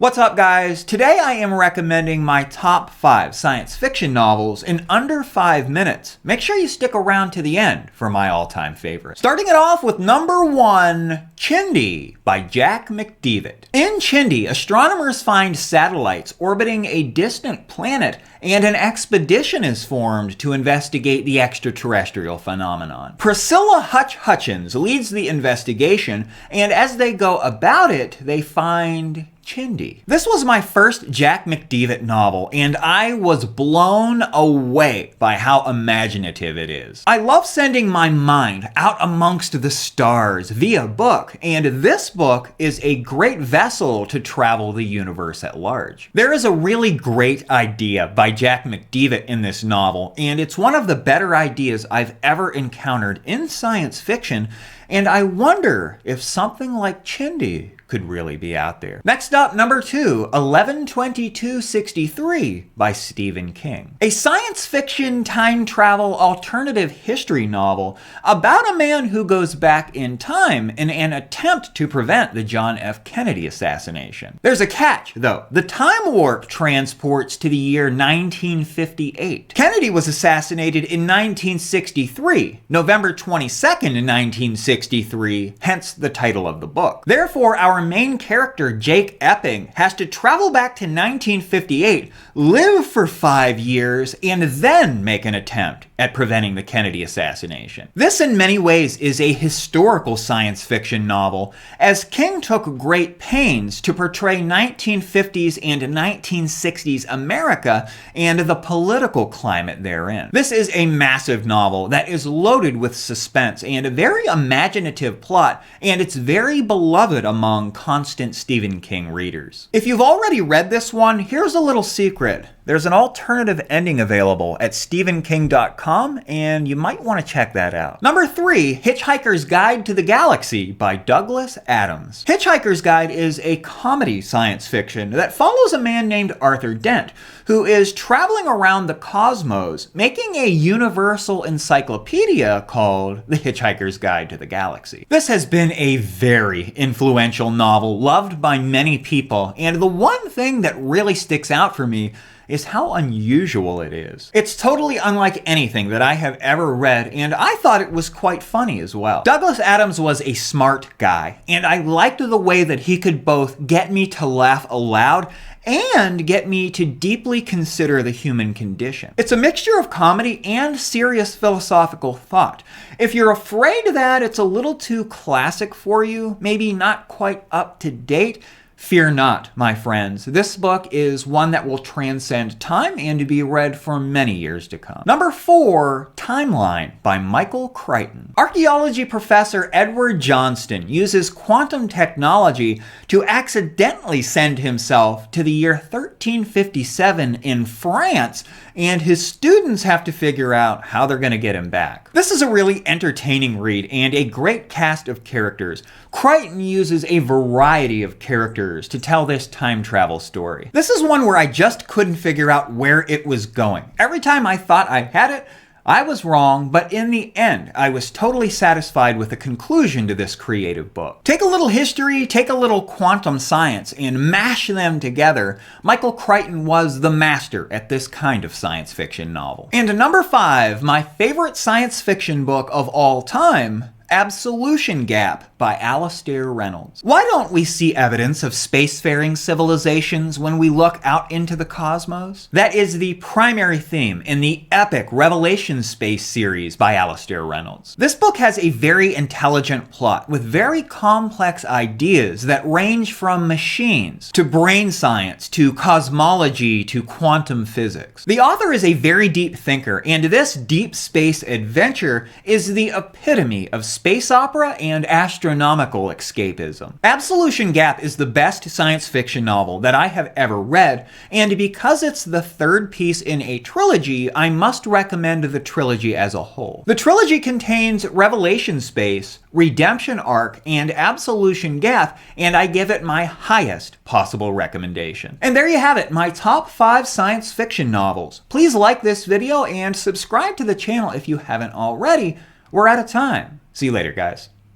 What's up, guys? Today I am recommending my top 5 science fiction novels in under 5 minutes. Make sure you stick around to the end for my all-time favorites. Starting it off with number 1, Chindi by Jack McDevitt. In Chindi, astronomers find satellites orbiting a distant planet, and an expedition is formed to investigate the extraterrestrial phenomenon. Priscilla Hutch Hutchins leads the investigation, and as they go about it, they find Chindi. This was my first Jack McDevitt novel, and I was blown away by how imaginative it is. I love sending my mind out amongst the stars via book, and this book is a great vessel to travel the universe at large. There is a really great idea by Jack McDevitt in this novel, and it's one of the better ideas I've ever encountered in science fiction, and I wonder if something like Chindi could really be out there. Next up, number 2, 11/22/63 by Stephen King. A science fiction time travel alternative history novel about a man who goes back in time in an attempt to prevent the John F. Kennedy assassination. There's a catch, though. The time warp transports to the year 1958. Kennedy was assassinated in 1963, November 22nd in 1963, hence the title of the book. Therefore, our main character, Jake Epping, has to travel back to 1958, live for 5 years, and then make an attempt at preventing the Kennedy assassination. This in many ways is a historical science fiction novel, as King took great pains to portray 1950s and 1960s America and the political climate therein. This is a massive novel that is loaded with suspense and a very imaginative plot, and it's very beloved among constant Stephen King readers. If you've already read this one, here's a little secret. There's an alternative ending available at stephenking.com, and you might want to check that out. Number 3, Hitchhiker's Guide to the Galaxy by Douglas Adams. Hitchhiker's Guide is a comedy science fiction that follows a man named Arthur Dent, who is traveling around the cosmos, making a universal encyclopedia called The Hitchhiker's Guide to the Galaxy. This has been a very influential novel, loved by many people, and the one thing that really sticks out for me is how unusual it is. It's totally unlike anything that I have ever read, and I thought it was quite funny as well. Douglas Adams was a smart guy, and I liked the way that he could both get me to laugh aloud and get me to deeply consider the human condition. It's a mixture of comedy and serious philosophical thought. If you're afraid that it's a little too classic for you, maybe not quite up to date, fear not, my friends. This book is one that will transcend time and to be read for many years to come. Number 4, Timeline by Michael Crichton. Archaeology professor Edward Johnston uses quantum technology to accidentally send himself to the year 1357 in France, and his students have to figure out how they're going to get him back. This is a really entertaining read and a great cast of characters. Crichton uses a variety of characters to tell this time travel story. This is one where I just couldn't figure out where it was going. Every time I thought I had it, I was wrong, but in the end, I was totally satisfied with the conclusion to this creative book. Take a little history, take a little quantum science, and mash them together. Michael Crichton was the master at this kind of science fiction novel. And number 5, my favorite science fiction book of all time, Absolution Gap by Alastair Reynolds. Why don't we see evidence of spacefaring civilizations when we look out into the cosmos? That is the primary theme in the epic Revelation Space series by Alastair Reynolds. This book has a very intelligent plot with very complex ideas that range from machines to brain science to cosmology to quantum physics. The author is a very deep thinker, and this deep space adventure is the epitome of space opera and astronomical escapism. Absolution Gap is the best science fiction novel that I have ever read, and because it's the third piece in a trilogy, I must recommend the trilogy as a whole. The trilogy contains Revelation Space, Redemption Arc, and Absolution Gap, and I give it my highest possible recommendation. And there you have it, my top 5 science fiction novels. Please like this video and subscribe to the channel if you haven't already. We're out of time. See you later, guys.